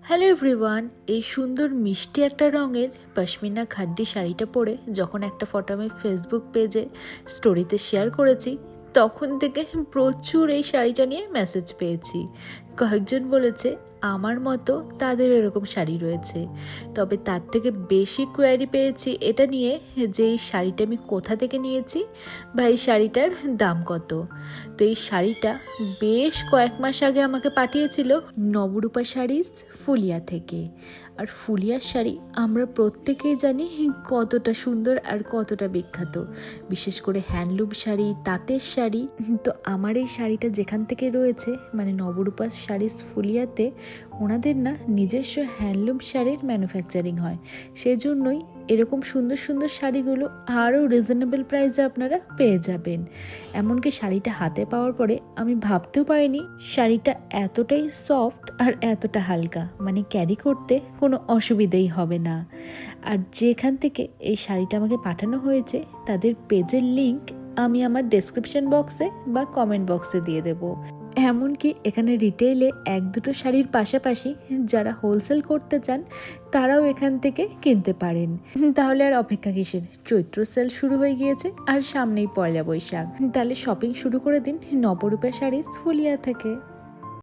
Hello everyone, এই সুন্দর মিষ্টি একটা রঙের পশমিনা খাড্ডি শাড়িটা পরে যখন একটা ফটো আমি ফেসবুক পেজে স্টোরিতে শেয়ার করেছি, তখন থেকে প্রচুর এই শাড়িটা নিয়ে মেসেজ পেয়েছি। কয়েকজন বলেছে আমার মতো তাদের এরকম শাড়ি রয়েছে, তবে তার থেকে বেশি কোয়ারি পেয়েছি এটা নিয়ে যে এই শাড়িটা আমি কোথা থেকে নিয়েছি বা এই শাড়িটার দাম কত। তো এই শাড়িটা বেশ কয়েক মাস আগে আমাকে পাঠিয়েছিল নবরূপা শাড়িজ ফুলিয়া থেকে। আর ফুলিয়ার শাড়ি আমরা প্রত্যেকেই জানি কতটা সুন্দর আর কতটা বিখ্যাত, বিশেষ করে হ্যান্ডলুম শাড়ি, তাঁতের শাড়ি। তো আমার এই শাড়িটা যেখান থেকে রয়েছে মানে নবরূপা শাড়িজ ফুলিয়াতে, ওনাদের না নিজস্ব হ্যান্ডলুম শাড়ির ম্যানুফ্যাকচারিং হয়, সেজন্যই এরকম সুন্দর সুন্দর শাড়িগুলো আরও রিজনেবল প্রাইসে আপনারা পেয়ে যাবেন। এমনকি শাড়িটা হাতে পাওয়ার পরে আমি ভাবতেও পারিনি শাড়িটা এতটাই সফট আর এতটা হালকা, মানে ক্যারি করতে কোনো অসুবিধেই হবে না। আর যেখান থেকে এই শাড়িটা আমাকে পাঠানো হয়েছে তাদের পেজের লিংক আমি আমার ডেসক্রিপশন বক্সে বা কমেন্ট বক্সে দিয়ে দেবো। এমনকি এখানে রিটেইলে এক দুটো শাড়ির পাশাপাশি যারা হোলসেল করতে চান তারাও এখান থেকে কিনতে পারেন। তাহলে আর অপেক্ষা কিসের, চৈত্র সেল শুরু হয়ে গিয়েছে আর সামনেই পয়লা বৈশাখ, তাহলে শপিং শুরু করে দিন নবরূপা শাড়িজ ফুলিয়া থেকে।